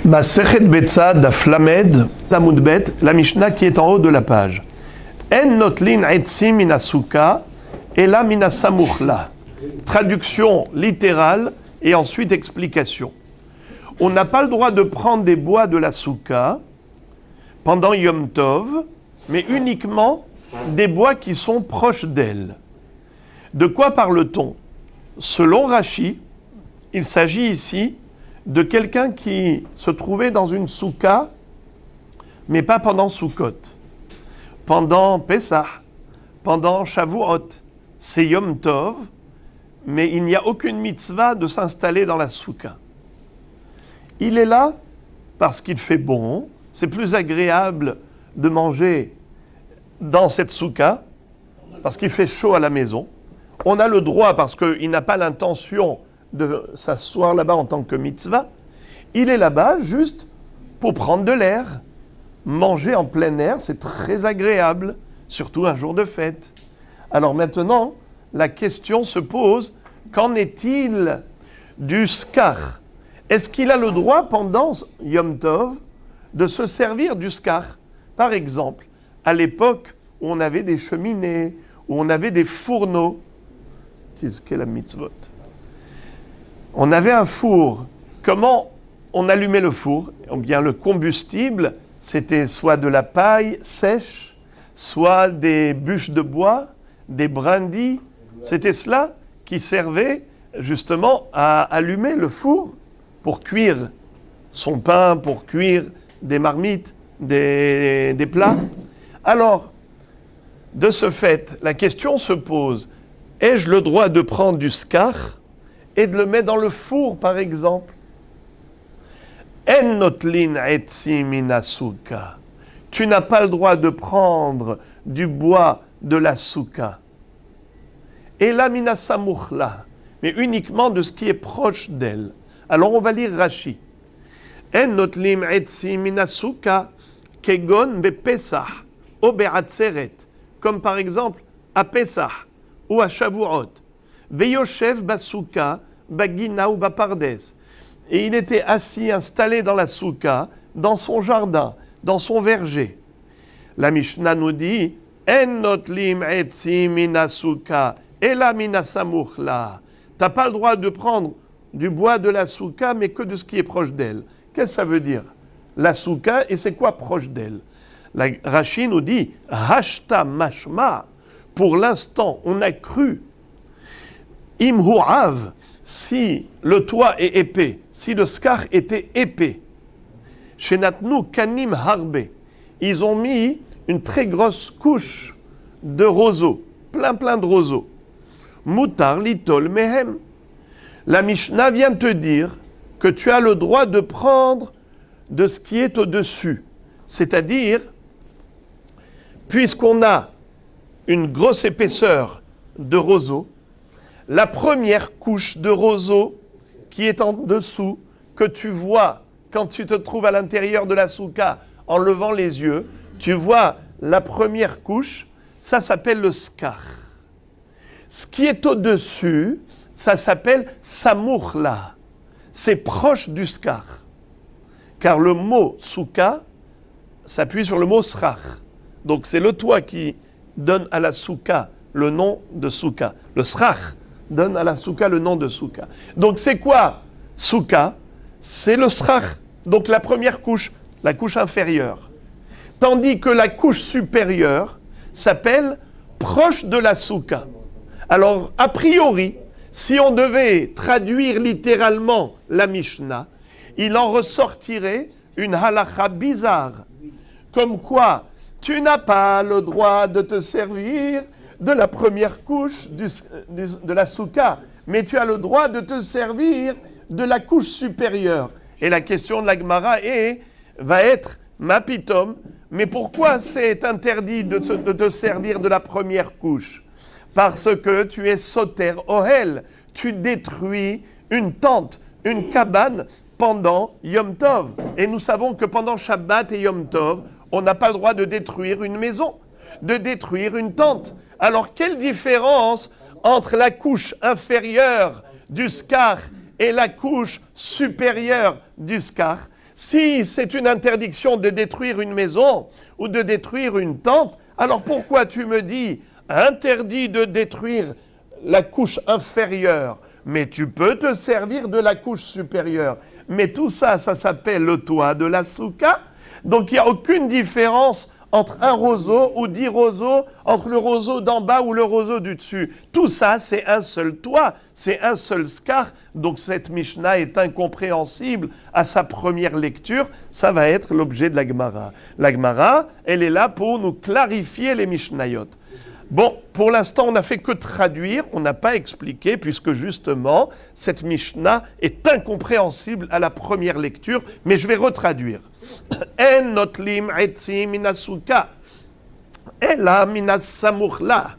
Masechet Betsa Daf Lamed, Lamoud Bet, la Mishnah qui est en haut de la page. En notlin etzim min asuka, ela min asamuchla. Traduction littérale et ensuite explication. On n'a pas le droit de prendre des bois de la souka pendant Yom Tov, mais uniquement des bois qui sont proches d'elle. De quoi parle-t-on? Selon Rashi, il s'agit ici de quelqu'un qui se trouvait dans une souka, mais pas pendant Sukkot. Pendant Pesach, pendant Shavuot, c'est Yom Tov, mais il n'y a aucune mitzvah de s'installer dans la souka. Il est là parce qu'il fait bon, c'est plus agréable de manger dans cette souka, parce qu'il fait chaud à la maison. On a le droit, parce qu'il n'a pas l'intention de s'asseoir là-bas en tant que mitzvah, il est là-bas juste pour prendre de l'air. Manger en plein air, c'est très agréable, surtout un jour de fête. Alors maintenant, la question se pose, qu'en est-il du skar? Est-ce qu'il a le droit pendant Yom Tov de se servir du skar? Par exemple, à l'époque où on avait des cheminées, où on avait des fourneaux, Tizke la mitzvot. On avait un four. Comment on allumait le four? Eh bien, le combustible, c'était soit de la paille sèche, soit des bûches de bois, des brindilles. C'était cela qui servait justement à allumer le four pour cuire son pain, pour cuire des marmites, des plats. Alors, de ce fait, la question se pose, ai-je le droit de prendre du skar et de le mettre dans le four, par exemple? En notlin etzi min asuka. Tu n'as pas le droit de prendre du bois de la souka. Et la min asamuchla, mais uniquement de ce qui est proche d'elle. Alors on va lire Rashi. En notlin etzi min asuka kegon be Pesach ou be Atzeret, comme par exemple à Pesach ou à Shavuot. Veyoshev basuka, bagina ou bapardes. Et il était assis, installé dans la souka, dans son jardin, dans son verger. La Mishnah nous dit, en notlim etzi mina souka, ela mina samuchla. T'as pas le droit de prendre du bois de la souka, mais que de ce qui est proche d'elle. Qu'est-ce que ça veut dire? La souka, et c'est quoi proche d'elle? La Rashi nous dit, hashta mashma. Pour l'instant, on a cru. Imhu'av, si le toit est épais, si le skar était épais, Shenatnu kanim harbe, ils ont mis une très grosse couche de roseaux, plein de roseaux. Mutar litol mehem. La Mishnah vient te dire que tu as le droit de prendre de ce qui est au-dessus. C'est-à-dire, puisqu'on a une grosse épaisseur de roseaux, la première couche de roseau qui est en dessous, que tu vois quand tu te trouves à l'intérieur de la souka en levant les yeux, tu vois la première couche, ça s'appelle le skar. Ce qui est au-dessus, ça s'appelle samuchla. C'est proche du skar. Car le mot souka s'appuie sur le mot srach. Donc c'est le toit qui donne à la souka le nom de souka. Le srach donne à la souka le nom de souka. Donc c'est quoi souka? C'est le srach, donc la première couche, la couche inférieure. Tandis que la couche supérieure s'appelle proche de la souka. Alors, a priori, si on devait traduire littéralement la Mishnah, il en ressortirait une halakha bizarre. Comme quoi, tu n'as pas le droit de te servir de la première couche de la souka, mais tu as le droit de te servir de la couche supérieure. Et la question de la Gemara va être, ma pitom, mais pourquoi c'est interdit de te servir de la première couche? Parce que tu es soter ohel, tu détruis une tente, une cabane pendant Yom Tov. Et nous savons que pendant Shabbat et Yom Tov, on n'a pas le droit de détruire une maison, de détruire une tente. Alors, quelle différence entre la couche inférieure du skar et la couche supérieure du skar? Si c'est une interdiction de détruire une maison ou de détruire une tente, alors pourquoi tu me dis interdit de détruire la couche inférieure, mais tu peux te servir de la couche supérieure. Mais tout ça, ça s'appelle le toit de la souka. Donc il n'y a aucune différence entre un roseau ou 10 roseaux, entre le roseau d'en bas ou le roseau du dessus. Tout ça, c'est un seul toit, c'est un seul skar. Donc cette Mishnah est incompréhensible à sa première lecture. Ça va être l'objet de la Gemara. La Gemara, elle est là pour nous clarifier les Mishnayot. Bon, pour l'instant, on n'a fait que traduire, on n'a pas expliqué, puisque justement, cette Mishnah est incompréhensible à la première lecture, mais je vais retraduire. En notlim etzim minasuka, ela minasamuchla.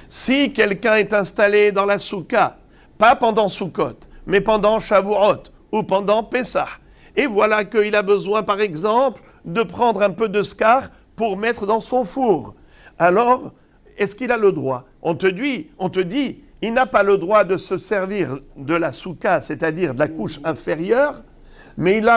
Si quelqu'un est installé dans la souka, pas pendant Sukkot, mais pendant Shavuot ou pendant Pessah, et voilà qu'il a besoin, par exemple, de prendre un peu de skar pour mettre dans son four, alors est-ce qu'il a le droit? On te dit, il n'a pas le droit de se servir de la souka, c'est-à-dire de la couche inférieure, mais il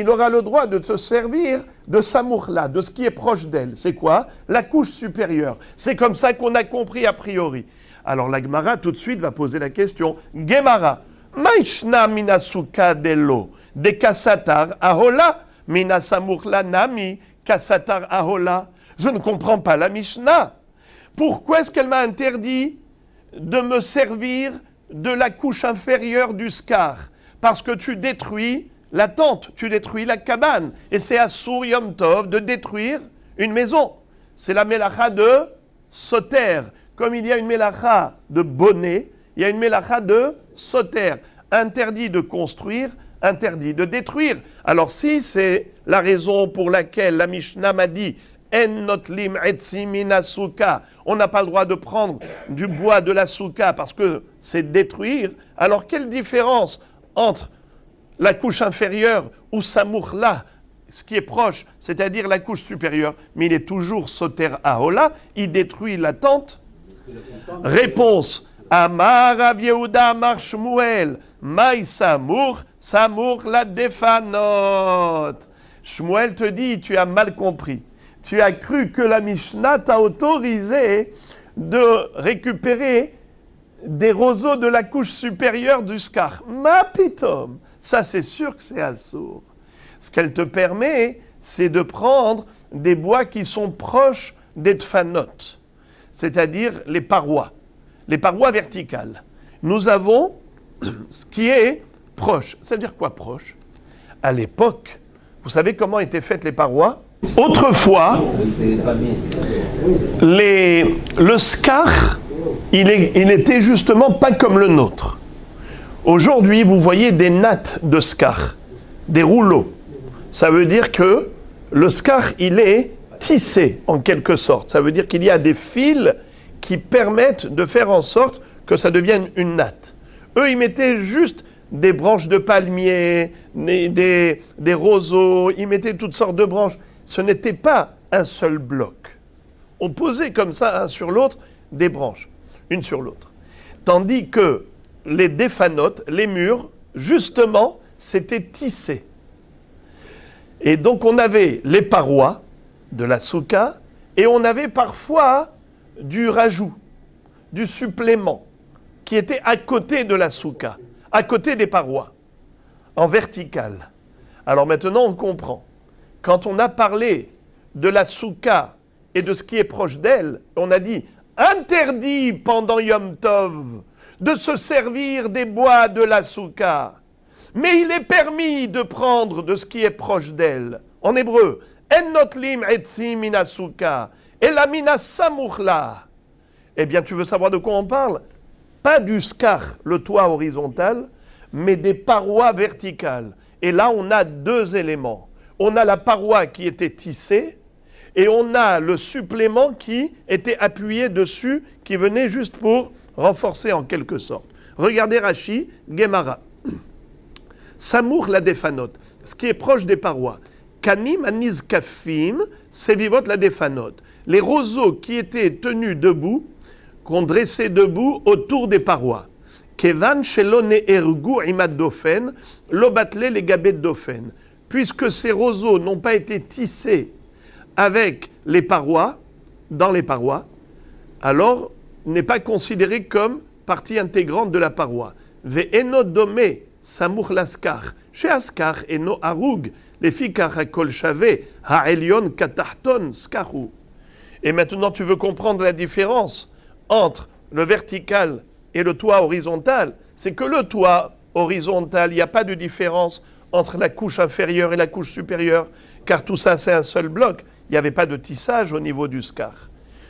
aura le droit de se servir de samourla, de ce qui est proche d'elle. C'est quoi? La couche supérieure. C'est comme ça qu'on a compris a priori. Alors la Gemara tout de suite va poser la question. Gemara, maishna mina souka delo, de kasatar ahola, mina samourla nami, kasatar ahola. Je ne comprends pas la Mishnah. Pourquoi est-ce qu'elle m'a interdit de me servir de la couche inférieure du skar? Parce que tu détruis la tente, tu détruis la cabane. Et c'est à Sour Yom Tov de détruire une maison. C'est la mélacha de soter. Comme il y a une mélacha de bonnet, il y a une mélacha de soter. Interdit de construire, interdit de détruire. Alors si c'est la raison pour laquelle la Mishnah m'a dit En notlim etzim mina souka. On n'a pas le droit de prendre du bois de la souka parce que c'est détruire. Alors quelle différence entre la couche inférieure ou samourla, ce qui est proche, c'est-à-dire la couche supérieure, mais il est toujours soter ahola, il détruit la tente. Réponse. Amar Rav Yehuda Amar Shmuel, Maï Samour, Samour la défanot. Shmuel te dit, tu as mal compris. Tu as cru que la Mishnah t'a autorisé de récupérer des roseaux de la couche supérieure du skar. Ma pitom, ça c'est sûr que c'est assourd. Ce qu'elle te permet, c'est de prendre des bois qui sont proches des tfanot, c'est-à-dire les parois verticales. Nous avons ce qui est proche. Ça veut dire quoi proche? À l'époque, vous savez comment étaient faites les parois? Autrefois, le skar, il était justement pas comme le nôtre. Aujourd'hui, vous voyez des nattes de skar, des rouleaux. Ça veut dire que le skar, il est tissé en quelque sorte. Ça veut dire qu'il y a des fils qui permettent de faire en sorte que ça devienne une natte. Eux, ils mettaient juste des branches de palmier, des roseaux, ils mettaient toutes sortes de branches. Ce n'était pas un seul bloc. On posait comme ça, un sur l'autre, des branches, une sur l'autre. Tandis que les défanotes, les murs, justement, c'était tissé. Et donc on avait les parois de la souka, et on avait parfois du rajout, du supplément, qui était à côté de la souka, à côté des parois, en verticale. Alors maintenant on comprend. Quand on a parlé de la souka et de ce qui est proche d'elle, on a dit interdit pendant Yom Tov de se servir des bois de la souka, mais il est permis de prendre de ce qui est proche d'elle. En hébreu, en notlim etzim mina souka, ela mina samuchla. Eh bien, tu veux savoir de quoi on parle? Pas du skar, le toit horizontal, mais des parois verticales. Et là, on a deux éléments. On a la paroi qui était tissée et on a le supplément qui était appuyé dessus, qui venait juste pour renforcer en quelque sorte. Regardez Rashi, Gemara. Samour la défanot, ce qui est proche des parois. Kanim anizkafim, sevivot la défanot. Les roseaux qui étaient tenus debout, qu'on dressait debout autour des parois. Kevan shelo ne'ergu imad dofen, lo batle les gabet dofen. puisque ces roseaux n'ont pas été tissés avec les parois, dans les parois, alors n'est pas considéré comme partie intégrante de la paroi. Ve'eno dome samuch laskar, chez askar eno arug, les fikar hakol shave, ha'elion katahton skaru. Et maintenant, tu veux comprendre la différence entre le vertical et le toit horizontal. C'est que le toit horizontal, il n'y a pas de différence entre la couche inférieure et la couche supérieure, car tout ça, c'est un seul bloc. Il n'y avait pas de tissage au niveau du scar.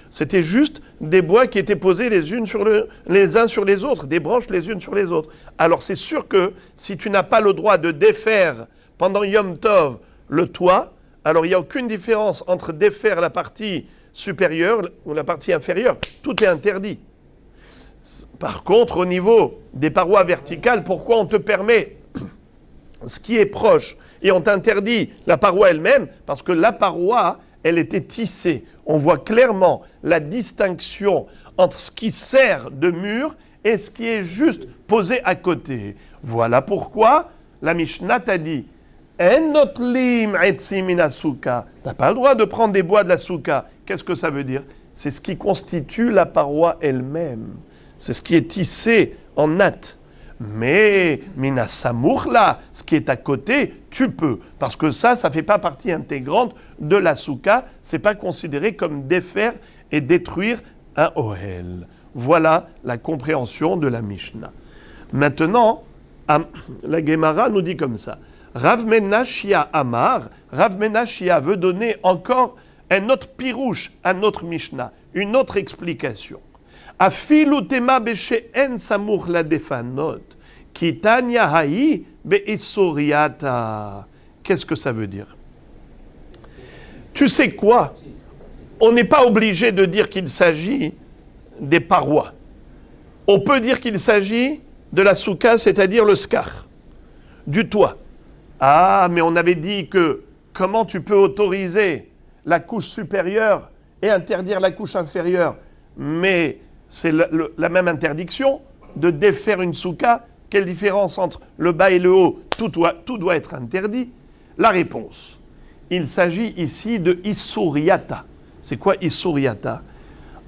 C'était juste des bois qui étaient posés les uns sur les autres, des branches les unes sur les autres. Alors c'est sûr que si tu n'as pas le droit de défaire pendant Yom Tov le toit, alors il n'y a aucune différence entre défaire la partie supérieure ou la partie inférieure. Tout est interdit. Par contre, au niveau des parois verticales, pourquoi on te permet ce qui est proche et on t'interdit la paroi elle-même? Parce que la paroi, elle était tissée. On voit clairement la distinction entre ce qui sert de mur et ce qui est juste posé à côté. Voilà pourquoi la Mishnah t'a dit « En notlim etzim min asuka » Tu n'as pas le droit de prendre des bois de la souka. Qu'est-ce que ça veut dire? C'est ce qui constitue la paroi elle-même. C'est ce qui est tissé en natte. Mais mina samour là, ce qui est à côté, tu peux. Parce que ça ne fait pas partie intégrante de la souka. Ce n'est pas considéré comme défaire et détruire un ohel. Voilà la compréhension de la Mishnah. Maintenant, la Gemara nous dit comme ça. Rav Menashia Amar, Rav Menashia veut donner encore un autre pirouche, un autre Mishnah, une autre explication. Afilu tema beshe'en samuch la defanot, kitanya ha'i be'isoriata. Qu'est-ce que ça veut dire? Tu sais quoi? On n'est pas obligé de dire qu'il s'agit des parois. On peut dire qu'il s'agit de la souka, c'est-à-dire le scar, du toit. Ah, mais on avait dit que comment tu peux autoriser la couche supérieure et interdire la couche inférieure? Mais c'est la même interdiction de défaire une souka. Quelle différence entre le bas et le haut? Tout doit être interdit. La réponse, il s'agit ici de Isuriata. C'est quoi Isuriata?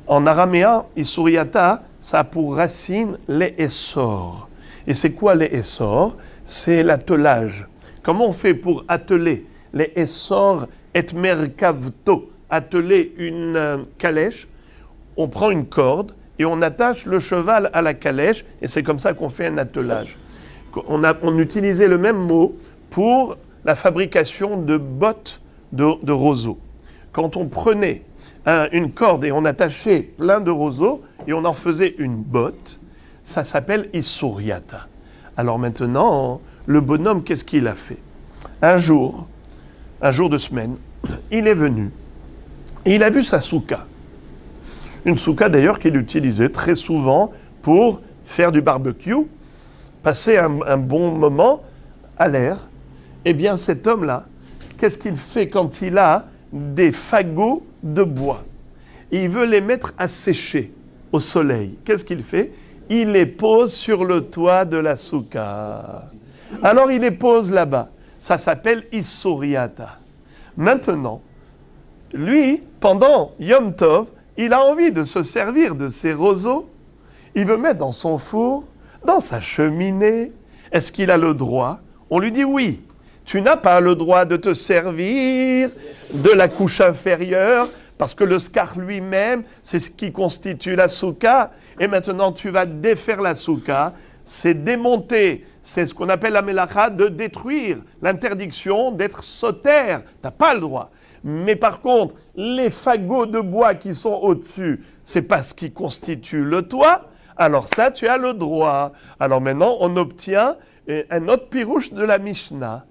En araméen, Isuriata, ça a pour racine les essors. Et c'est quoi les essors? C'est l'attelage. Comment on fait pour atteler les essors et merkavto? Atteler une calèche, on prend une corde et on attache le cheval à la calèche, et c'est comme ça qu'on fait un attelage. On utilisait le même mot pour la fabrication de bottes de roseaux. Quand on prenait une corde et on attachait plein de roseaux et on en faisait une botte, ça s'appelle Isuriata. Alors maintenant, le bonhomme, qu'est-ce qu'il a fait? Un jour de semaine, il est venu et il a vu sa souka. Une souka d'ailleurs qu'il utilisait très souvent pour faire du barbecue, passer un bon moment à l'air. Eh bien cet homme-là, qu'est-ce qu'il fait quand il a des fagots de bois? Il veut les mettre à sécher au soleil. Qu'est-ce qu'il fait? Il les pose sur le toit de la souka. Alors il les pose là-bas. Ça s'appelle Isuriata. Maintenant, lui, pendant Yom Tov, il a envie de se servir de ces roseaux. Il veut mettre dans son four, dans sa cheminée. Est-ce qu'il a le droit? On lui dit oui. Tu n'as pas le droit de te servir de la couche inférieure parce que le scar lui-même, c'est ce qui constitue la souka. Et maintenant, tu vas défaire la souka. C'est démonter. C'est ce qu'on appelle la melacha, de détruire. L'interdiction d'être sautère. Tu n'as pas le droit. Mais par contre, les fagots de bois qui sont au-dessus, c'est pas ce qui constitue le toit. Alors ça, tu as le droit. Alors maintenant, on obtient un autre pirouche de la Mishnah.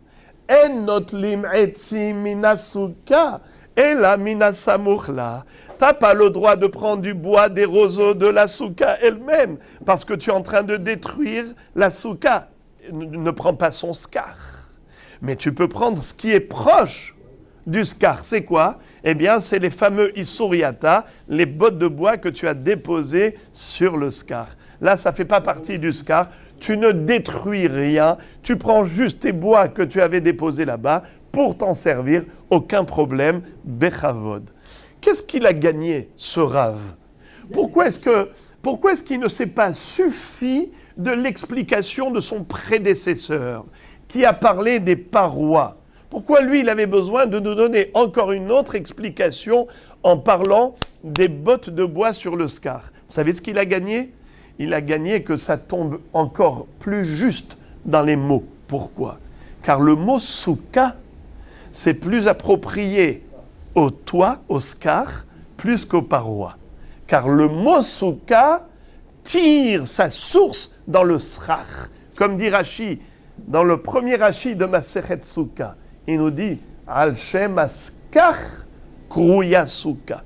En notlim etzim min asuka ela min asamuchla. T'as pas le droit de prendre du bois des roseaux de la souka elle-même, parce que tu es en train de détruire la souka. Ne prends pas son scar. Mais tu peux prendre ce qui est proche du scar. C'est quoi? Eh bien, c'est les fameux Isuriata, les bottes de bois que tu as déposées sur le scar. Là, ça ne fait pas partie du scar. tu ne détruis rien, tu prends juste tes bois que tu avais déposés là-bas pour t'en servir, aucun problème, bechavod. Qu'est-ce qu'il a gagné, ce Rav? Pourquoi est-ce qu'il ne s'est pas suffi de l'explication de son prédécesseur, qui a parlé des parois? Pourquoi lui, il avait besoin de nous donner encore une autre explication en parlant des bottes de bois sur le scar? Vous savez ce qu'il a gagné? Il a gagné que ça tombe encore plus juste dans les mots. Pourquoi? Car le mot souka, c'est plus approprié au toit, au scar, plus qu'aux parois. Car le mot souka tire sa source dans le srach. Comme dit Rashi, dans le premier Rashi de Masechet Souka, il nous dit Al Shem Askar Krouya Souka.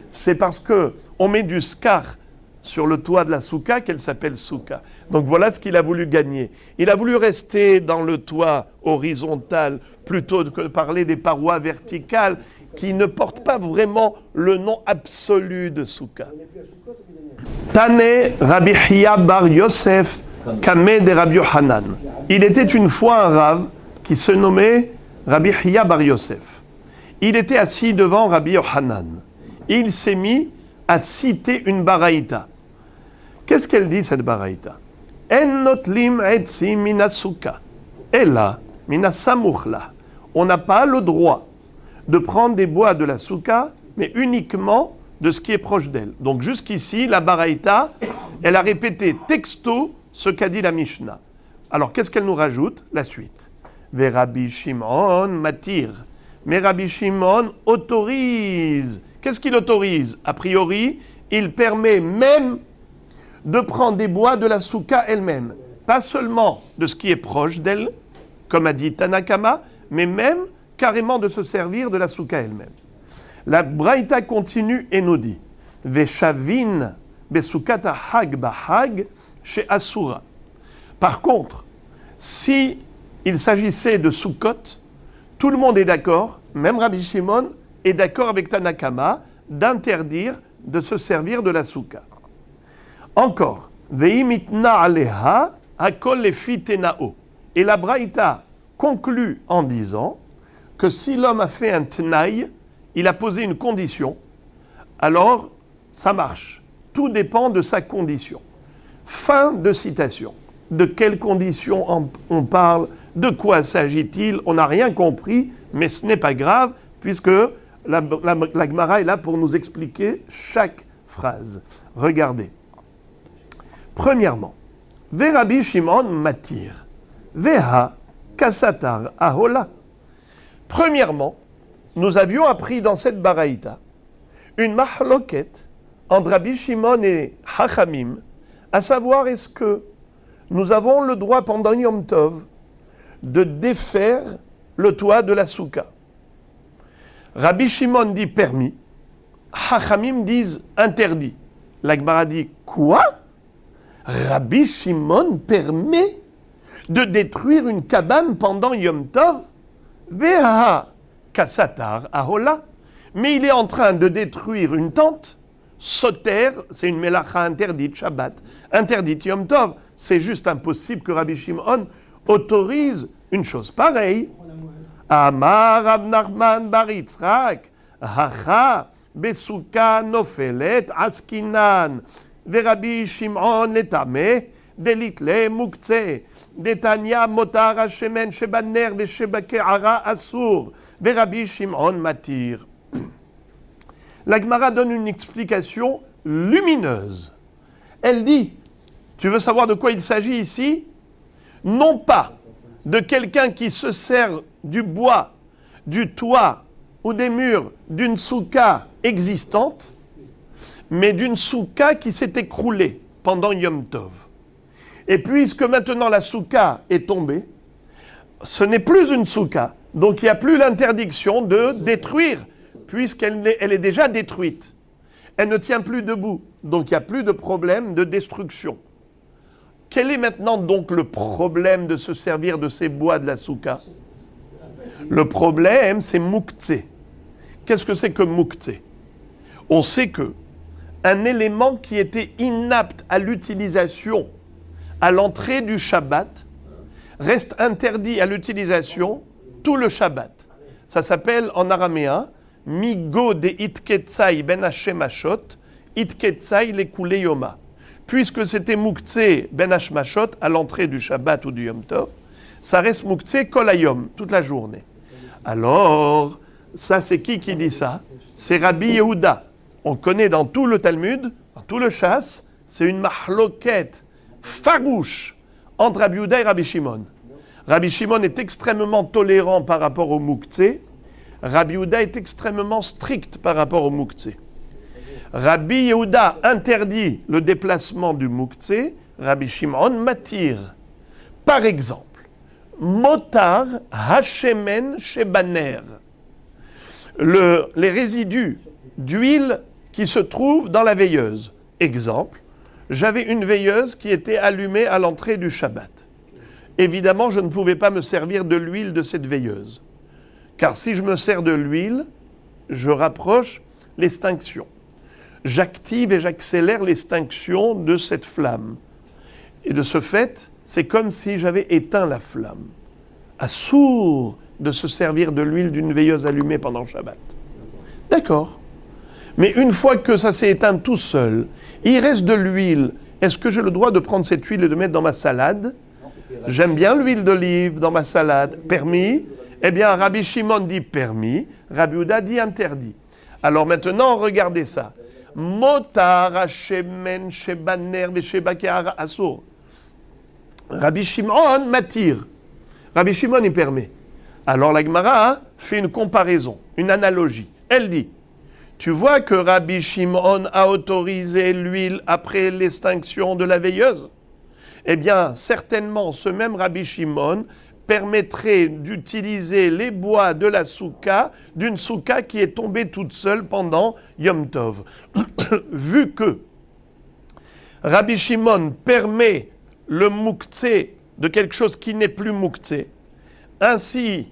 C'est parce que on met du scar sur le toit de la souka qu'elle s'appelle souka. Donc voilà ce qu'il a voulu gagner. Il a voulu rester dans le toit horizontal plutôt que de parler des parois verticales qui ne portent pas vraiment le nom absolu de souka. Tane Rabbi Hiya bar Yosef Kameh de Rabbi Yohanan. Il était une fois un Rav qui se nommait Rabbi Hiya bar Yosef. Il était assis devant Rabbi Yohanan. Il s'est mis à citer une baraïta. Qu'est-ce qu'elle dit, cette baraïta? En notlim etzim minasuka. Ella minasamuchla. On n'a pas le droit de prendre des bois de la souka, mais uniquement de ce qui est proche d'elle. Donc jusqu'ici, la baraïta, elle a répété texto ce qu'a dit la Mishnah. Alors qu'est-ce qu'elle nous rajoute? La suite. Ve Rabbi Shimon matir. Mais Rabbi Shimon autorise. Qu'est-ce qu'il autorise? A priori, il permet même de prendre des bois de la souka elle-même. Pas seulement de ce qui est proche d'elle, comme a dit Tanakama, mais même carrément de se servir de la souka elle-même. La Braïta continue et nous dit Veshavin besukata hag bahag chez Asura. Par contre, si il s'agissait de Sukkot, tout le monde est d'accord, même Rabbi Shimon est d'accord avec Tanakama d'interdire de se servir de la souka. Encore, Veimitna aleha hakol lefi tenao. Et la Braïta conclut en disant que si l'homme a fait un tenaï, il a posé une condition, alors ça marche. Tout dépend de sa condition. Fin de citation. De quelle condition on parle? De quoi s'agit-il? On n'a rien compris, mais ce n'est pas grave, puisque la Gemara est là pour nous expliquer chaque phrase. Regardez. Premièrement, Ve Rabbi Shimon matir, Veha kasatar ahola. Premièrement, nous avions appris dans cette baraïta une mahloket entre Rabbi Shimon et Hachamim, à savoir est-ce que nous avons le droit pendant Yom Tov de défaire le toit de la souka. Rabbi Shimon dit permis, Hachamim disent interdit. La Gemara dit quoi? Rabbi Shimon permet de détruire une cabane pendant Yom Tov? Veha kasatar ahola. Mais il est en train de détruire une tente. Soter, c'est une melacha interdite, Shabbat. Interdite Yom Tov. C'est juste impossible que Rabbi Shimon autorise une chose pareille. Amar Rav Nachman bar Yitzchak, hacha besuka nofelet askinan, veRabbi Shimon letame, delitle muktzeh, detanya motar hashemen shebaner veshebake'ara asur, veRabbi Shimon matir. La Gemara donne une explication lumineuse. Elle dit, tu veux savoir de quoi il s'agit ici? Non pas de quelqu'un qui se sert du bois, du toit ou des murs d'une souka existante, mais d'une souka qui s'est écroulée pendant Yom Tov. Et puisque maintenant la souka est tombée, ce n'est plus une souka, donc il n'y a plus l'interdiction de détruire, puisqu'elle est déjà détruite. Elle ne tient plus debout, donc il n'y a plus de problème de destruction. Quel est maintenant donc le problème de se servir de ces bois de la souka? Le problème, c'est muktzeh. Qu'est-ce que c'est que muktzeh? On sait que un élément qui était inapte à l'utilisation à l'entrée du Shabbat reste interdit à l'utilisation tout le Shabbat. Ça s'appelle en araméen Migo de Itketsai ben Hashemashot, Itketsai le Kulei Yoma. Puisque c'était Mouktsé ben Hashemashot à l'entrée du Shabbat ou du Yom Tov, ça reste Mouktsé Kol Hayom, toute la journée. Alors, ça c'est qui dit ça? C'est Rabbi Yehuda. On connaît dans tout le Talmud, dans tout le Shas, c'est une mahloket farouche entre Rabbi Yehuda et Rabbi Shimon. Rabbi Shimon est extrêmement tolérant par rapport au Mouktsé. Rabbi Yehuda est extrêmement strict par rapport au Mouktsé. Rabbi Yehuda interdit le déplacement du Mouktsé. Rabbi Shimon matir. Par exemple, Motar Hashemen Shebaner. Les résidus d'huile qui se trouvent dans la veilleuse. Exemple, j'avais une veilleuse qui était allumée à l'entrée du Shabbat. Évidemment, je ne pouvais pas me servir de l'huile de cette veilleuse. Car si je me sers de l'huile, je rapproche l'extinction. J'active et j'accélère l'extinction de cette flamme. Et de ce fait, c'est comme si j'avais éteint la flamme. Assour de se servir de l'huile d'une veilleuse allumée pendant le Shabbat. D'accord. Mais une fois que ça s'est éteint tout seul, il reste de l'huile. Est-ce que j'ai le droit de prendre cette huile et de mettre dans ma salade? J'aime bien l'huile d'olive dans ma salade. Permis? Eh bien, Rabbi Shimon dit permis, Rabbi Yehuda dit interdit. Alors maintenant, regardez ça. Motar Hashemen Shebaner Veshebakear Asur. Rabbi Shimon m'attire. Rabbi Shimon y permet. Alors la Gemara fait une comparaison, une analogie. Elle dit, tu vois que Rabbi Shimon a autorisé l'huile après l'extinction de la veilleuse? Eh bien, certainement, ce même Rabbi Shimon permettrait d'utiliser les bois de la souka, d'une souka qui est tombée toute seule pendant Yom Tov. Vu que Rabbi Shimon permet le mouktsé de quelque chose qui n'est plus mouktsé, ainsi,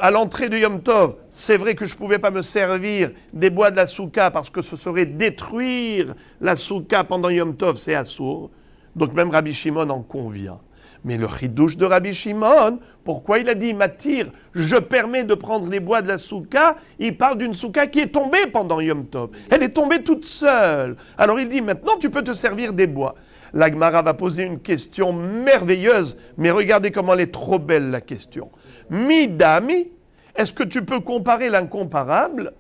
à l'entrée de Yom Tov, c'est vrai que je ne pouvais pas me servir des bois de la souka parce que ce serait détruire la souka pendant Yom Tov, c'est assour. Donc même Rabbi Shimon en convient. Mais le chidouche de Rabbi Shimon, pourquoi il a dit Matir, je permets de prendre les bois de la souka, il parle d'une souka qui est tombée pendant Yom Tov. Elle est tombée toute seule. Alors il dit maintenant tu peux te servir des bois. La Gemara va poser une question merveilleuse, mais regardez comment elle est trop belle la question. Midami, est-ce que tu peux comparer l'incomparable?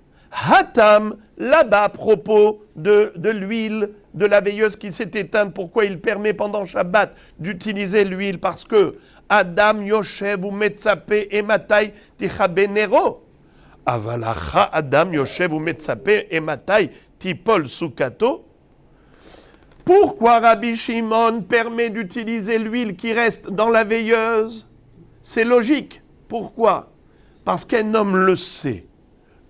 Hatam, là-bas à propos de l'huile de la veilleuse qui s'est éteinte, pourquoi il permet pendant Shabbat d'utiliser l'huile? Parce que Adam Yoshev ou Metzape et Matai Tichabenero. Avalacha Adam Yoshev ou Metzape et Matai Tipol Sukato. Pourquoi Rabbi Shimon permet d'utiliser l'huile qui reste dans la veilleuse? C'est logique. Pourquoi? Parce qu'un homme le sait,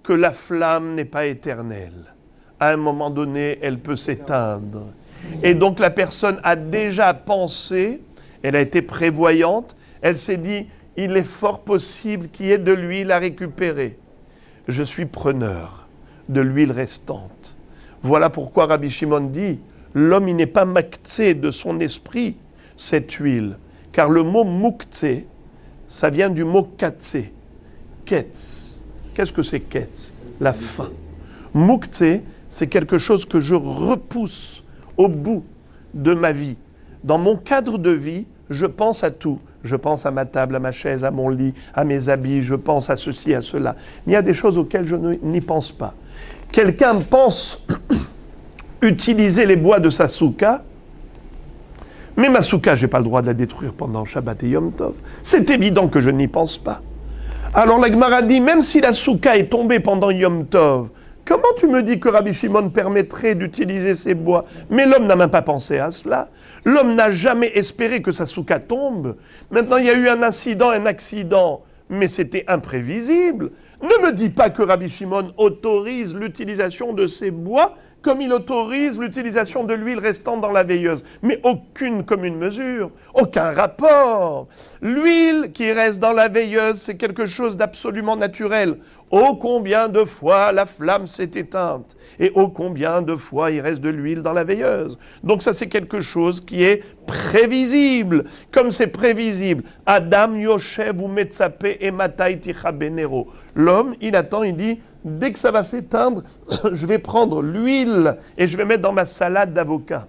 que la flamme n'est pas éternelle. À un moment donné, elle peut s'éteindre. Et donc la personne a déjà pensé, elle a été prévoyante, elle s'est dit, il est fort possible qu'il y ait de l'huile à récupérer. Je suis preneur de l'huile restante. Voilà pourquoi Rabbi Shimon dit, l'homme il n'est pas maktsé de son esprit, cette huile. Car le mot mouktsé, ça vient du mot katsé. Ketz. Qu'est-ce que c'est ketz? La faim. Mouktsé, c'est quelque chose que je repousse au bout de ma vie. Dans mon cadre de vie, je pense à tout. Je pense à ma table, à ma chaise, à mon lit, à mes habits, je pense à ceci, à cela. Il y a des choses auxquelles je n'y pense pas. Quelqu'un pense utiliser les bois de sa souka, mais ma souka, je n'ai pas le droit de la détruire pendant Shabbat et Yom Tov. C'est évident que je n'y pense pas. Alors la Gemara dit, même si la souka est tombée pendant Yom Tov, comment tu me dis que Rabbi Shimon permettrait d'utiliser ces bois? Mais l'homme n'a même pas pensé à cela. L'homme n'a jamais espéré que sa souka tombe. Maintenant, il y a eu un incident, un accident, mais c'était imprévisible. Ne me dis pas que Rabbi Shimon autorise l'utilisation de ces bois comme il autorise l'utilisation de l'huile restante dans la veilleuse. Mais aucune commune mesure, aucun rapport. L'huile qui reste dans la veilleuse, c'est quelque chose d'absolument naturel. Oh combien de fois la flamme s'est éteinte et oh combien de fois il reste de l'huile dans la veilleuse. Donc ça c'est quelque chose qui est prévisible. Comme c'est prévisible, Adam Yoshev ou Metzape et Matai Ticha Benero. L'homme, il attend, il dit, dès que ça va s'éteindre, je vais prendre l'huile et je vais mettre dans ma salade d'avocat.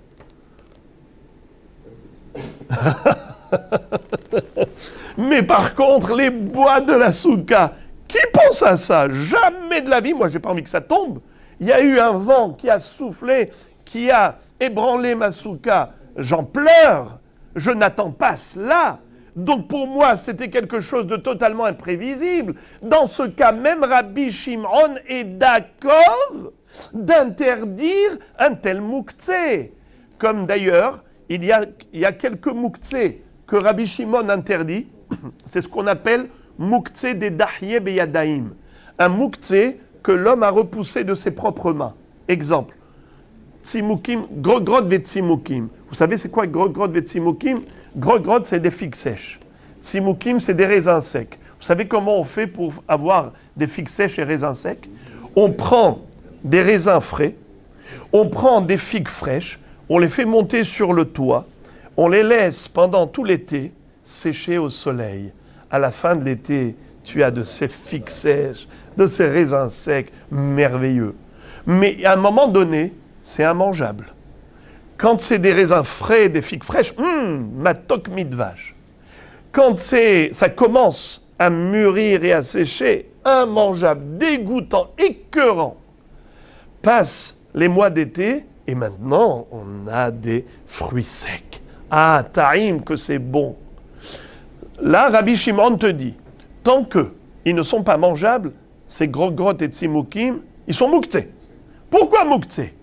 Mais par contre, les bois de la souka, qui pense à ça? Jamais de la vie. Moi, j'ai pas envie que ça tombe. Il y a eu un vent qui a soufflé, qui a ébranlé ma souka. J'en pleure. Je n'attends pas cela. Donc pour moi, c'était quelque chose de totalement imprévisible. Dans ce cas, même Rabbi Shimon est d'accord d'interdire un tel mouktsé. Comme d'ailleurs, il y a quelques mouktsés que Rabbi Shimon interdit. C'est ce qu'on appelle mouktsé des dahye beyadaim. Un mouktsé que l'homme a repoussé de ses propres mains. Exemple, tsimukim, grogrod ve tsimukim. Vous savez c'est quoi grogrod ve tsimukim? Grogrod, c'est des figues sèches. Tsimukim, c'est des raisins secs. Vous savez comment on fait pour avoir des figues sèches et raisins secs? On prend des raisins frais, on prend des figues fraîches, on les fait monter sur le toit, on les laisse pendant tout l'été sécher au soleil. À la fin de l'été, tu as de ces figues sèches, de ces raisins secs, merveilleux. Mais à un moment donné, c'est immangeable. Quand c'est des raisins frais, des figues fraîches, matok midvash. Quand ça commence à mûrir et à sécher, immangeable, dégoûtant, écœurant. Passent les mois d'été et maintenant on a des fruits secs. Ah, ta'im, que c'est bon. Là, Rabbi Shimon te dit, tant qu'ils ne sont pas mangeables, ces grogrot et tsimukim, ils sont mouktsés. Pourquoi mouktsés?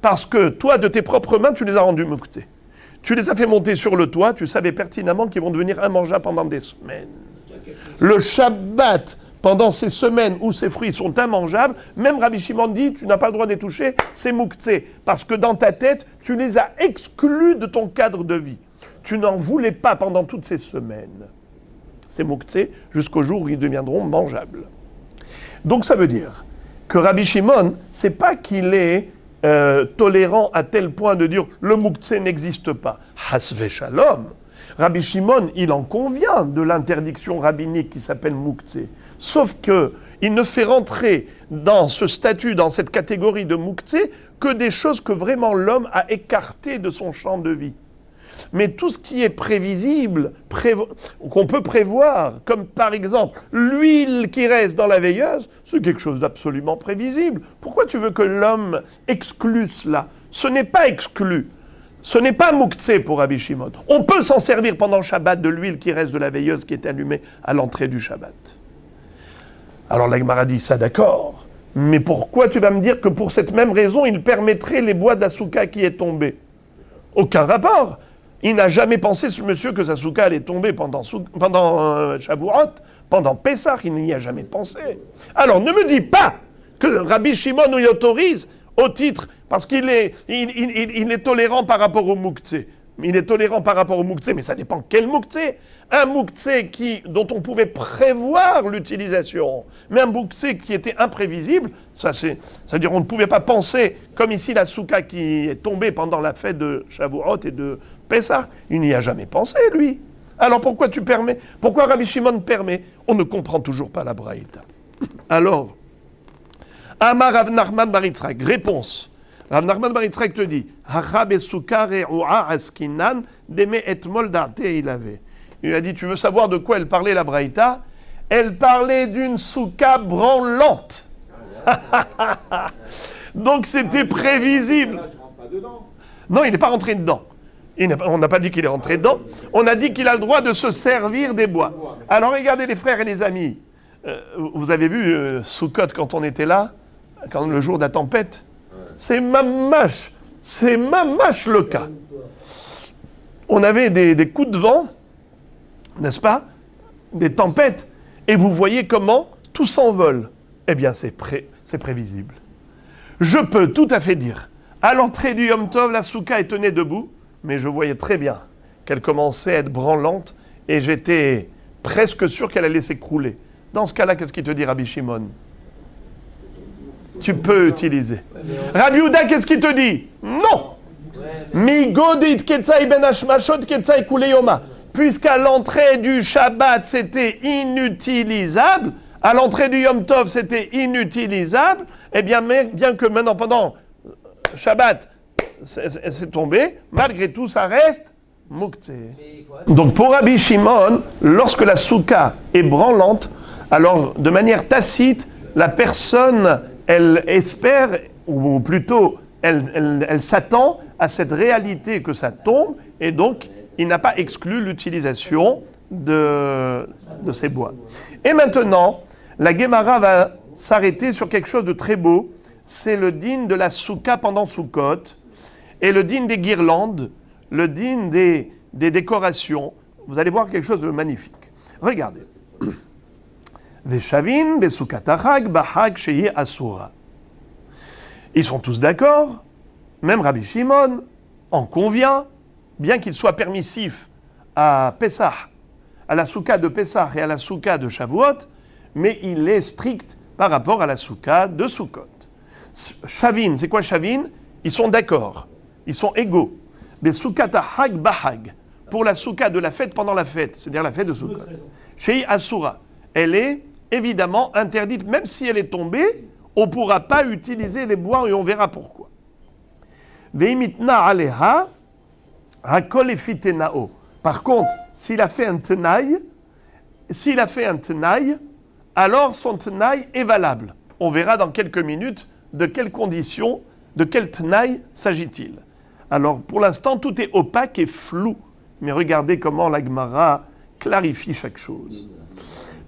Parce que toi, de tes propres mains, tu les as rendus mouktsés. Tu les as fait monter sur le toit, tu savais pertinemment qu'ils vont devenir immangeables pendant des semaines. Le Shabbat, pendant ces semaines où ces fruits sont immangeables, même Rabbi Shimon dit, tu n'as pas le droit de les toucher, c'est mouktsé. Parce que dans ta tête, tu les as exclus de ton cadre de vie. Tu n'en voulais pas pendant toutes ces semaines. C'est mouktsé jusqu'au jour où ils deviendront mangeables. Donc ça veut dire que Rabbi Shimon, c'est pas qu'il est tolérant à tel point de dire le mouktsé n'existe pas. Hasve shalom. Rabbi Shimon, il en convient de l'interdiction rabbinique qui s'appelle mouktsé. Sauf que il ne fait rentrer dans ce statut, dans cette catégorie de mouktsé, que des choses que vraiment l'homme a écartées de son champ de vie. Mais tout ce qui est prévisible, qu'on peut prévoir, comme par exemple l'huile qui reste dans la veilleuse, c'est quelque chose d'absolument prévisible. Pourquoi tu veux que l'homme exclue cela? Ce n'est pas exclu. Ce n'est pas mouktsé pour Rabbi Shimon. On peut s'en servir pendant le Shabbat de l'huile qui reste de la veilleuse qui est allumée à l'entrée du Shabbat. Alors la Gemara dit ça, d'accord. Mais pourquoi tu vas me dire que pour cette même raison, il permettrait les bois de la souka qui est tombée? Aucun rapport. Il n'a jamais pensé, ce monsieur, que sa souka allait tomber pendant Shavuot, pendant Pessah, il n'y a jamais pensé. Alors, ne me dis pas que Rabbi Shimon y autorise au titre, parce qu'il est, il est tolérant par rapport au mouktsé. Il est tolérant par rapport au mouktsé, mais ça dépend quel mouktsé. Un mouktsé dont on pouvait prévoir l'utilisation, mais un mouktsé qui était imprévisible, c'est-à-dire on ne pouvait pas penser, comme ici la souka qui est tombée pendant la fête de Shavuot et de Pessah, il n'y a jamais pensé, lui. Alors pourquoi tu permets? Pourquoi Rabbi Shimon permet? On ne comprend toujours pas la braïta. Alors, Amar Rav Nachman bar Yitzhak, réponse. Rav Nachman bar Yitzhak te dit, il a dit, tu veux savoir de quoi elle parlait la braïta? Elle parlait d'une souka branlante. Donc c'était prévisible. Non, il n'est pas rentré dedans. On n'a pas dit qu'il est rentré dedans. On a dit qu'il a le droit de se servir des bois. Alors regardez les frères et les amis. Vous avez vu Soukot quand on était là, quand le jour de la tempête? C'est mamache le cas. On avait des coups de vent, n'est-ce pas? Des tempêtes. Et vous voyez comment tout s'envole. Eh bien, c'est prévisible. Je peux tout à fait dire, à l'entrée du Yom Tov, la souka est tenue debout, mais je voyais très bien qu'elle commençait à être branlante et j'étais presque sûr qu'elle allait s'écrouler. Dans ce cas-là, qu'est-ce qu'il te dit, Rabbi Shimon? Tu peux utiliser. Rabbi Yehuda, qu'est-ce qu'il te dit? Non. Puisqu'à l'entrée du Shabbat, c'était inutilisable, à l'entrée du Yom Tov, c'était inutilisable, eh bien, bien que maintenant, pendant Shabbat, c'est tombé, malgré tout, ça reste muktzeh. Donc, pour Rabbi Shimon, lorsque la souka est branlante, alors, de manière tacite, la personne, elle espère, ou plutôt, elle s'attend à cette réalité que ça tombe, et donc, il n'a pas exclu l'utilisation de ces bois. Et maintenant, la Gemara va s'arrêter sur quelque chose de très beau. C'est le din de la souka pendant Sukkot, et le din des guirlandes, le din des décorations. Vous allez voir quelque chose de magnifique. Regardez. Veshavin besukatachag bahag sheye asura. Ils sont tous d'accord, même Rabbi Shimon en convient, bien qu'il soit permissif à Pessah, à la souka de Pessah et à la souka de Shavuot, mais il est strict par rapport à la souka de Sukkot. Shavin, c'est quoi Shavin? Ils sont d'accord, ils sont égaux. Besukatachag bahag, pour la souka de la fête pendant la fête, c'est-à-dire la fête de Sukkot. Shei Asura, elle est évidemment interdite, même si elle est tombée, on ne pourra pas utiliser les bois et on verra pourquoi. Veimitna aleha hakol efitenao. Par contre, s'il a fait un tenaille, alors son tenaille est valable. On verra dans quelques minutes de quelles conditions, de quel tenaille s'agit-il. Alors, pour l'instant, tout est opaque et flou. Mais regardez comment la Gemara clarifie chaque chose.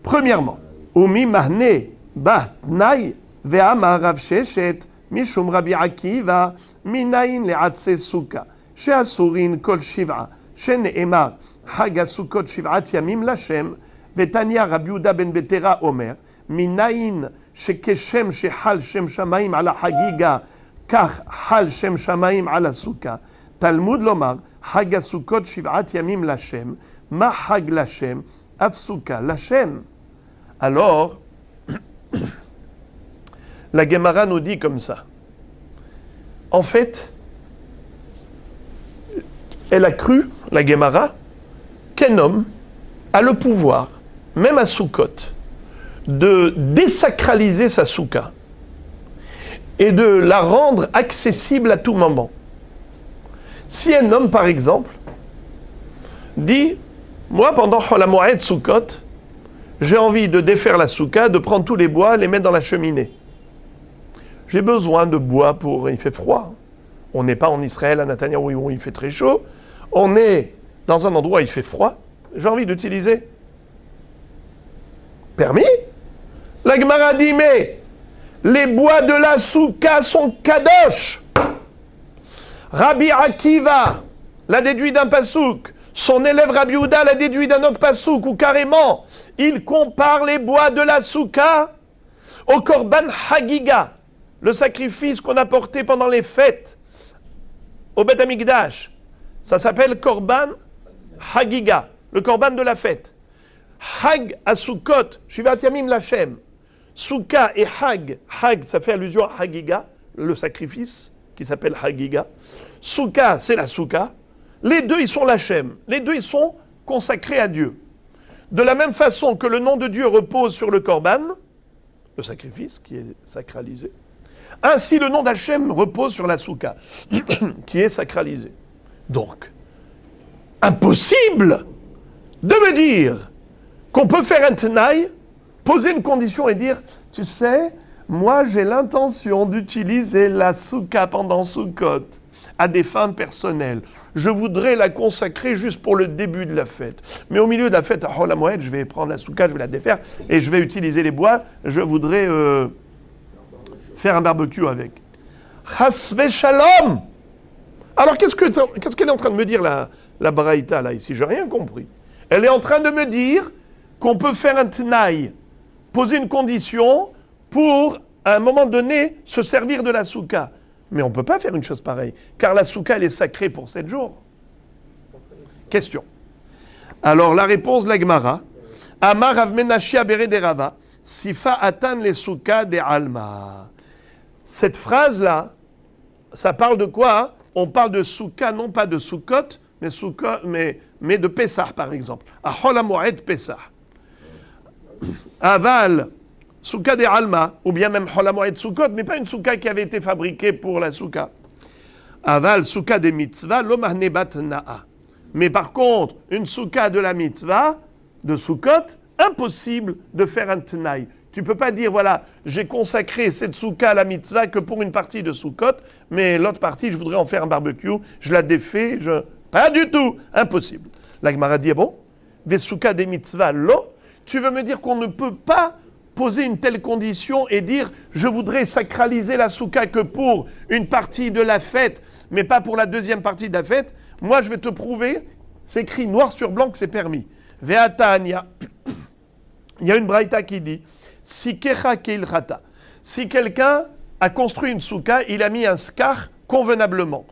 Premièrement, Umi mahne ba tnaï ve'amar Rav Sheshet mishum Rabbi Akiva minayin le'atse suka she'asurin kol shiv'a she'ne'emar hag asukot shiv'at yamim lashem ve'tanya Rabbi Yehuda ben Betera omer minayin shekeshem shehal shem shamayim ala hagiga kach hal shem shamayim ala suka Talmud lomar hag asukot shiv'at yamim lashem ma hag lashem afsuka lashem. Alors, la Gemara nous dit comme ça. En fait, elle a cru, la Gemara, qu'un homme a le pouvoir, même à Sukkot, de désacraliser sa souka et de la rendre accessible à tout moment. Si un homme, par exemple, dit « Moi, pendant la Moed Sukkot, j'ai envie de défaire la souka, de prendre tous les bois, les mettre dans la cheminée. J'ai besoin de bois pour... Il fait froid. On n'est pas en Israël, à Netanyahou, où il fait très chaud. On est dans un endroit où il fait froid. J'ai envie d'utiliser. Permis? La Gemara dit, mais les bois de la souka sont kadosh. Rabbi Akiva l'a déduit d'un pasouk. Son élève Rabbi Yehuda l'a déduit d'un autre pasouk, où carrément, il compare les bois de la souka au korban hagiga, le sacrifice qu'on apportait pendant les fêtes au Beth Amikdash. Ça s'appelle korban hagiga, le korban de la fête. Hag à Sukkot, Shivat Yamim Lachem. Souka et hag, hag ça fait allusion à hagiga, le sacrifice qui s'appelle hagiga. Souka, c'est la souka. Les deux, ils sont l'Hachem. Les deux, ils sont consacrés à Dieu. De la même façon que le nom de Dieu repose sur le korban, le sacrifice qui est sacralisé, ainsi le nom d'Hachem repose sur la souka, qui est sacralisée. Donc, impossible de me dire qu'on peut faire un tenaille, poser une condition et dire, tu sais, moi j'ai l'intention d'utiliser la souka pendant Sukkot à des fins personnelles. Je voudrais la consacrer juste pour le début de la fête. Mais au milieu de la fête, à Hol HaMoed, je vais prendre la souka, je vais la défaire et je vais utiliser les bois. Je voudrais faire un barbecue avec. Chasve shalom! Alors qu'est-ce qu'elle est en train de me dire la Baraïta là ici? Je n'ai rien compris. Elle est en train de me dire qu'on peut faire un tenaï poser une condition pour, à un moment donné, se servir de la souka. Mais on ne peut pas faire une chose pareille, car la souka, elle est sacrée pour 7 jours. Question. Alors, la réponse de la Gemara. Amar Rav Menashe Abere de Rava, Sifa atan les souka de alma. Cette phrase-là, ça parle de quoi? On parle de souka, non pas de soukot, mais de Pessah, par exemple. À Hol HaMoed Pessah. Aval, souka de alma, ou bien même Hol HaMoed Soukot, mais pas une souka qui avait été fabriquée pour la souka. Aval, souka de mitzvah, lo mahnebat na'a. Mais par contre, une souka de la mitzvah, de soukot, impossible de faire un tenaï. Tu ne peux pas dire, voilà, j'ai consacré cette souka à la mitzvah que pour une partie de soukot, mais l'autre partie, je voudrais en faire un barbecue, je la défais, Pas du tout, impossible. La Gemara dit, bon, des souka des mitzvah, lo, tu veux me dire qu'on ne peut pas poser une telle condition et dire, je voudrais sacraliser la souka que pour une partie de la fête, mais pas pour la deuxième partie de la fête. Moi, je vais te prouver, c'est écrit noir sur blanc que c'est permis. Ve'atania, il y a une braïta qui dit, si kecha keilchata, si quelqu'un a construit une souka, il a mis un skar convenablement.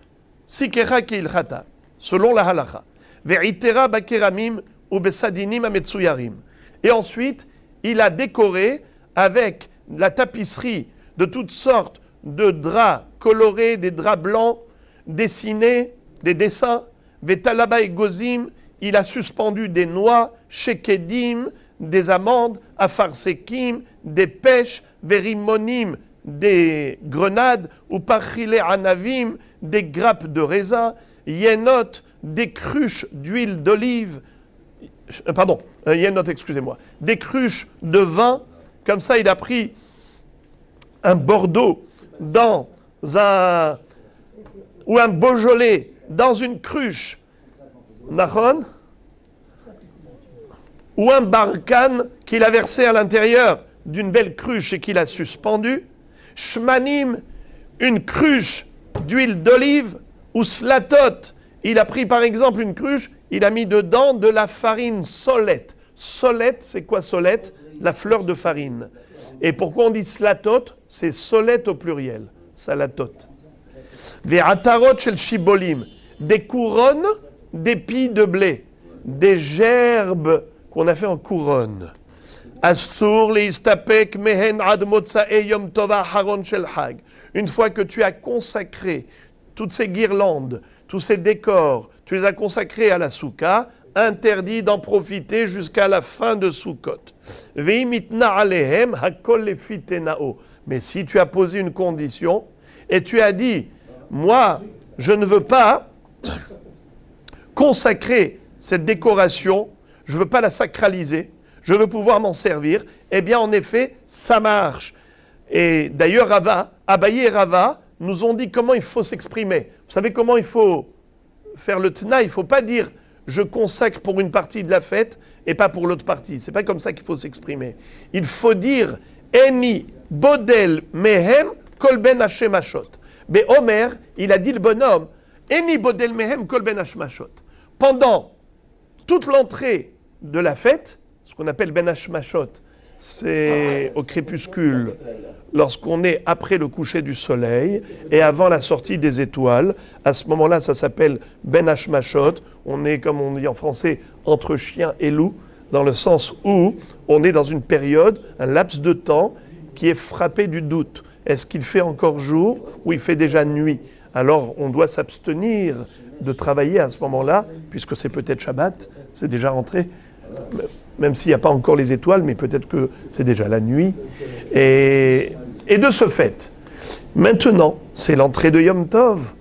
Si kecha keilchata, selon la halacha. Ve'itera bakeramim ou besadinim ametsuyarim. Et ensuite, il a décoré avec la tapisserie de toutes sortes de draps colorés, des draps blancs, dessinés, des dessins. Ve'talaba et gozim, il a suspendu des noix, shekedim, des amandes, afarsekim, des pêches, verimonim, des grenades, ou pachile anavim, des grappes de raisin, yenot, des cruches d'huile d'olive, yenot, excusez-moi, des cruches de vin. Comme ça, il a pris un Bordeaux ou un Beaujolais dans une cruche, Nahon, ou un barkan qu'il a versé à l'intérieur d'une belle cruche et qu'il a suspendu, shmanim, une cruche d'huile d'olive, ou slatot, il a pris par exemple une cruche, il a mis dedans de la farine solette. Solette, c'est quoi solette? La fleur de farine. Et pourquoi on dit slatot? C'est solette au pluriel, salatot. Ve'atarot shel shibolim, des couronnes d'épis de blé, des gerbes qu'on a fait en couronne. Asur leistapek mehen ad motzae yom tov haron shel hag. Une fois que tu as consacré toutes ces guirlandes, tous ces décors, tu les as consacrés à la souka, interdit d'en profiter jusqu'à la fin de Sukkot. Veimitna alehem hakol lefitenao. Mais si tu as posé une condition et tu as dit, moi, je ne veux pas consacrer cette décoration, je ne veux pas la sacraliser, je veux pouvoir m'en servir, eh bien, en effet, ça marche. Et d'ailleurs, Abaye et Rava nous ont dit comment il faut s'exprimer. Vous savez comment il faut faire le tna? Il ne faut pas dire je consacre pour une partie de la fête et pas pour l'autre partie. Ce n'est pas comme ça qu'il faut s'exprimer. Il faut dire Eni bodel mehem kol ben hashemashot. Mais Omer, il a dit le bonhomme Eni bodel mehem kol ben hashemashot. Pendant toute l'entrée de la fête, ce qu'on appelle ben hashemashot, c'est au crépuscule, lorsqu'on est après le coucher du soleil et avant la sortie des étoiles. À ce moment-là, ça s'appelle Ben Hashmashot. On est, comme on dit en français, entre chien et loup, dans le sens où on est dans une période, un laps de temps qui est frappé du doute. Est-ce qu'il fait encore jour ou il fait déjà nuit? Alors, on doit s'abstenir de travailler à ce moment-là, puisque c'est peut-être Shabbat, c'est déjà rentré. Même s'il n'y a pas encore les étoiles, mais peut-être que c'est déjà la nuit. Et de ce fait, maintenant, c'est l'entrée de Yom Tov.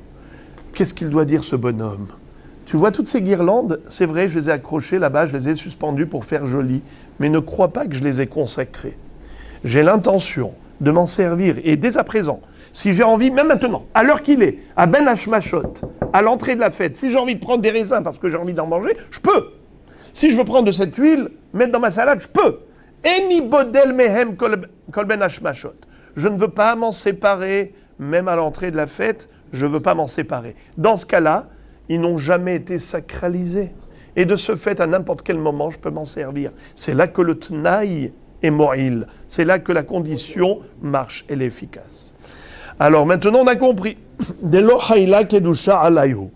Qu'est-ce qu'il doit dire ce bonhomme? Tu vois toutes ces guirlandes, c'est vrai, je les ai accrochées là-bas, je les ai suspendues pour faire joli, mais ne crois pas que je les ai consacrées. J'ai l'intention de m'en servir, et dès à présent, si j'ai envie, même maintenant, à l'heure qu'il est, à Ben Hashmashot, à l'entrée de la fête, si j'ai envie de prendre des raisins parce que j'ai envie d'en manger, je peux. Si je veux prendre de cette huile, mettre dans ma salade, je peux. Eni bodel mehem kol ben hashmashot. Je ne veux pas m'en séparer, même à l'entrée de la fête, je ne veux pas m'en séparer. Dans ce cas-là, ils n'ont jamais été sacralisés. Et de ce fait, à n'importe quel moment, je peux m'en servir. C'est là que le tnaï et mo'il. C'est là que la condition marche, elle est efficace. Alors maintenant on a compris. De lo hayla kedusha alayhu.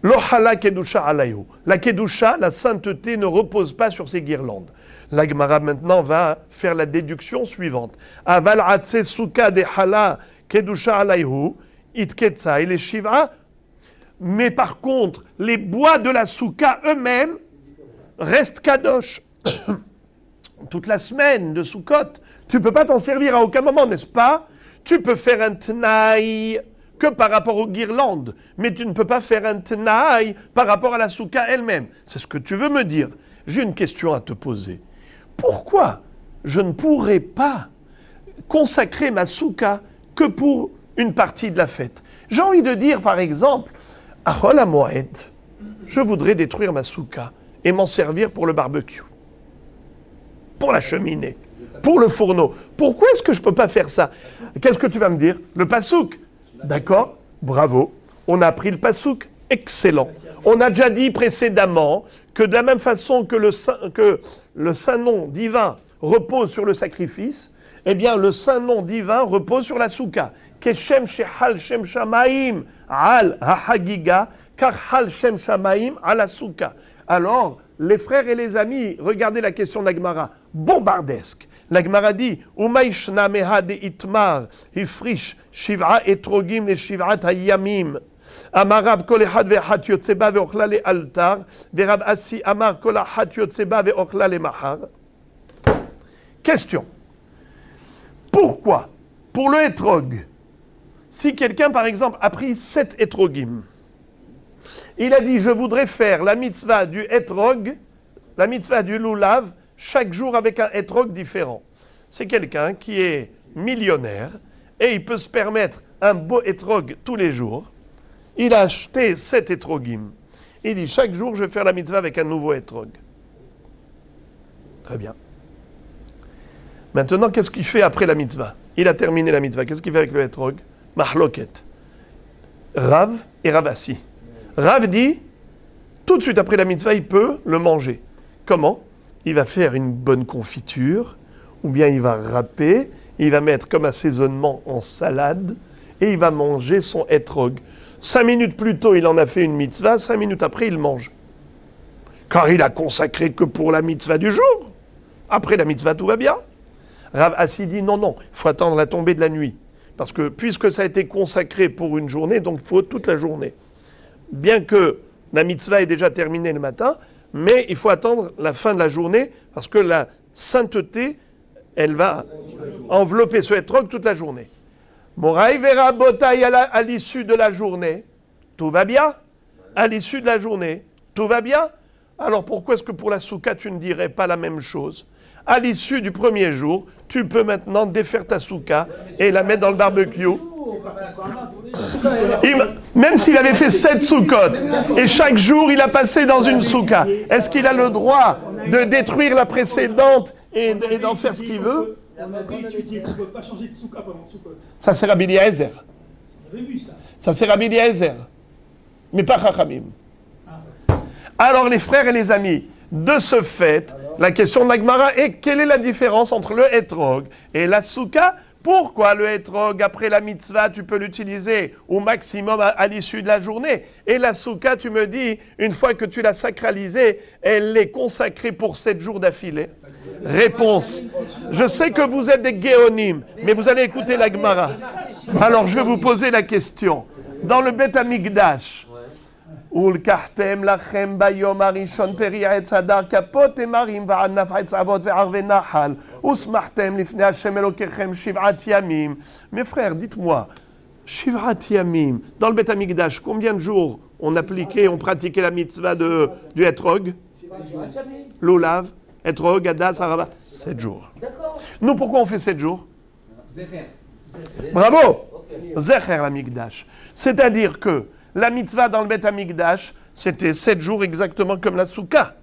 Lo hala kedusha alayhu. La kedusha, la sainteté ne repose pas sur ces guirlandes. La Gemara maintenant va faire la déduction suivante. Aval atse suka de hala kedusha alayhu itketsa et les shiv'a. Mais par contre, les bois de la souka eux-mêmes restent kadosh. Toute la semaine de Soukot, tu ne peux pas t'en servir à aucun moment, n'est-ce pas? Tu peux faire un tenaï que par rapport aux guirlandes, mais tu ne peux pas faire un tenaï par rapport à la souka elle-même. C'est ce que tu veux me dire. J'ai une question à te poser. Pourquoi je ne pourrais pas consacrer ma souka que pour une partie de la fête? J'ai envie de dire, par exemple, à Chol HaMoed, je voudrais détruire ma souka et m'en servir pour le barbecue, pour la cheminée, pour le fourneau. Pourquoi est-ce que je ne peux pas faire ça? Qu'est-ce que tu vas me dire? Le pasouk. D'accord? Bravo. On a appris le pasouk. Excellent. On a déjà dit précédemment que de la même façon que le saint nom divin repose sur le sacrifice, eh bien le saint nom divin repose sur la souka. Keshem shehal shem shamaim al hahagiga kar hal shem shamaim al souka. Alors, les frères et les amis, regardez la question de la Gemara, bombardesque. La Gemara dit, Umaishna meha de itmar, hifrish, shiv'a etrogim le shiv'at hayamim. Amarav kol echad ve'echad yotzeba ve'ochla le altar, ve'Rav Assi amar kol echad yotzeba ve'ochla le mahar. Question. Pourquoi, pour le etrog, si quelqu'un, par exemple, a pris 7 etrogim, il a dit, je voudrais faire la mitzvah du etrog, la mitzvah du lulav, chaque jour avec un etrog différent. C'est quelqu'un qui est millionnaire et il peut se permettre un beau etrog tous les jours. Il a acheté 7 etrogim. Il dit, chaque jour, je vais faire la mitzvah avec un nouveau etrog. Très bien. Maintenant, qu'est-ce qu'il fait après la mitzvah? Il a terminé la mitzvah. Qu'est-ce qu'il fait avec le etrog? Mahloket. Rav et Rav Assi. Rav dit, tout de suite après la mitzvah, il peut le manger. Comment? Il va faire une bonne confiture, ou bien il va râper, il va mettre comme assaisonnement en salade, et il va manger son etrog. 5 minutes plus tôt, il en a fait une mitzvah, 5 minutes après, il mange. Car il a consacré que pour la mitzvah du jour. Après la mitzvah, tout va bien. Rav Assi dit, non, il faut attendre la tombée de la nuit. Parce que puisque ça a été consacré pour une journée, donc il faut toute la journée. Bien que la mitzvah est déjà terminée le matin, mais il faut attendre la fin de la journée parce que la sainteté, elle va envelopper ce etrog toute la journée. Moraï vera botaï à l'issue de la journée, tout va bien. À l'issue de la journée, tout va bien. Alors pourquoi est-ce que pour la souka, tu ne dirais pas la même chose? À l'issue du premier jour, tu peux maintenant défaire ta souka et la mettre dans le barbecue. Même s'il avait fait 7 soukot, et chaque jour il a passé dans une souka, est-ce qu'il a le droit de détruire la précédente et d'en faire ce qu'il veut? Ça c'est Rabbi Eliezer. Ça c'est Rabbi Eliezer. Mais pas Chachamim. Alors les frères et les amis, de ce fait, la question de la Gemara est quelle est la différence entre le etrog et la souka? Pourquoi le etrog, après la mitzvah, tu peux l'utiliser au maximum à l'issue de la journée? Et la souka, tu me dis, une fois que tu l'as sacralisée, elle est consacrée pour 7 jours d'affilée? Réponse. Je sais que vous êtes des géonim, mais vous allez écouter la Gemara. Alors, je vais vous poser la question. Dans le Beth Amikdash, ולקחתם לכם ביום הראשון פרי עץ הדר כפות תמרים וענף עץ אבות וערבי נחל ושמחתם לפני השם אלוקיכם 7 ימים. Mes frères, dites-moi, 7 yamim, dans le Beth Amikdash, combien de jours on pratiquait la mitzvah du etrog? Lulav, etrog, adas, arava. 7 jours. Nous, pourquoi on fait 7 jours? Bravo! Zecher l'Amikdash. C'est-à-dire que la mitzvah dans le Beth Amikdash, c'était 7 jours exactement comme la souka.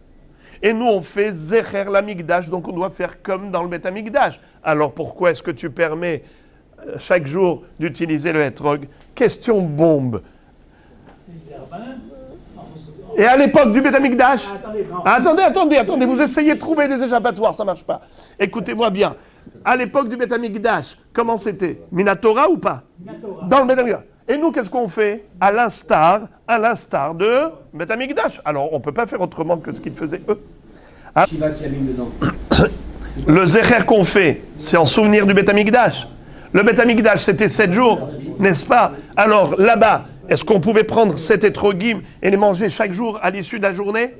Et nous, on fait Zecher l'Amikdash, donc on doit faire comme dans le Beth Amikdash. Alors pourquoi est-ce que tu permets chaque jour d'utiliser le etrog? Question bombe. Et à l'époque du Beth Amikdash, Attendez, attendez, vous essayez de trouver des échappatoires, ça ne marche pas. Écoutez-moi bien. À l'époque du Beth Amikdash, comment c'était? Minatora ou pas? Minatora. Dans le Beth Amikdash. Et nous, qu'est-ce qu'on fait? À l'instar de Beth Amikdash. Alors, on ne peut pas faire autrement que ce qu'ils faisaient eux. Ah. Le Zecher qu'on fait, c'est en souvenir du Beth Amikdash. Le Beth Amikdash, c'était 7 jours, n'est-ce pas? Alors, là-bas, est-ce qu'on pouvait prendre 7 etrogim et les manger chaque jour à l'issue de la journée?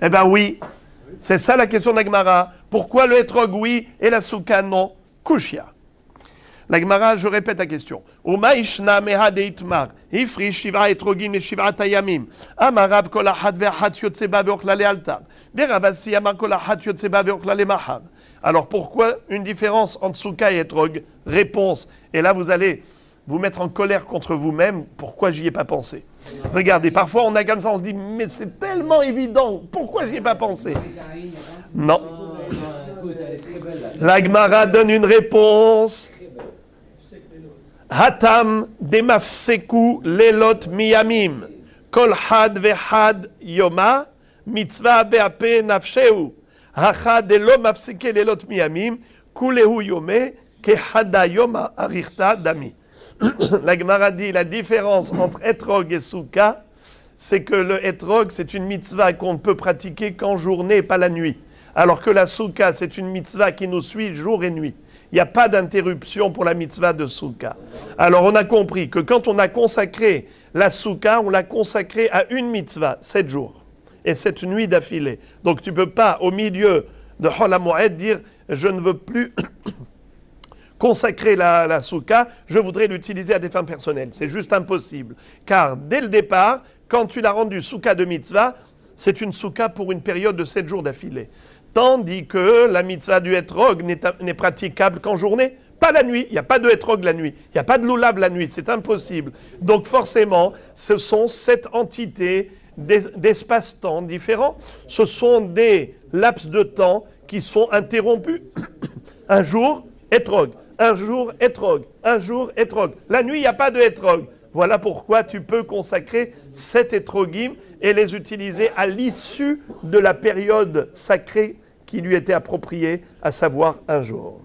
Eh bien oui, c'est ça la question de la Gemara. Pourquoi le etrog oui et la souka non? Kushia. La Gemara, je répète la question. Uma ishna meha deitmar, ifri shivra etrogim et shivra tayamim. Amarav kol ahad ve'achat yotzeba ve'ochlale altar. Ve'ravasi amar kol achat yotzeba ve'ochlale mahar. Alors pourquoi une différence entre souka et etrog? Réponse. Et là vous allez vous mettre en colère contre vous-même. Pourquoi j'y ai pas pensé? Regardez, parfois on a comme ça, on se dit mais c'est tellement évident. Pourquoi j'y ai pas pensé? Non. La Gemara donne une réponse. Hatam demafseku lelot miyamim kol had vehad yoma mitzvah beape nafsheu hachad elo mafseke lelot miyamim kulehu yome kehada yoma arichta dami. La Gemara dit la différence entre etrog et souka, c'est que le etrog c'est une mitzvah qu'on ne peut pratiquer qu'en journée et pas la nuit, alors que la souka c'est une mitzvah qui nous suit jour et nuit. Il n'y a pas d'interruption pour la mitzvah de souka. Alors on a compris que quand on a consacré la souka, on l'a consacrée à une mitzvah, 7 jours, et 7 nuits d'affilée. Donc tu ne peux pas au milieu de Hol HaMoed dire je ne veux plus consacrer la souka, je voudrais l'utiliser à des fins personnelles. C'est juste impossible. Car dès le départ, quand tu l'as rendu souka de mitzvah, c'est une souka pour une période de 7 jours d'affilée. Tandis que la mitzvah du etrog n'est praticable qu'en journée, pas la nuit. Il n'y a pas de etrog la nuit, il n'y a pas de lulav la nuit, c'est impossible. Donc forcément, ce sont 7 entités d'espace-temps différents. Ce sont des laps de temps qui sont interrompus. Un jour, etrog. Un jour, etrog. Un jour, etrog. La nuit, il n'y a pas de etrog. Voilà pourquoi tu peux consacrer 7 etrogim et les utiliser à l'issue de la période sacrée qui lui était appropriée, à savoir un jour.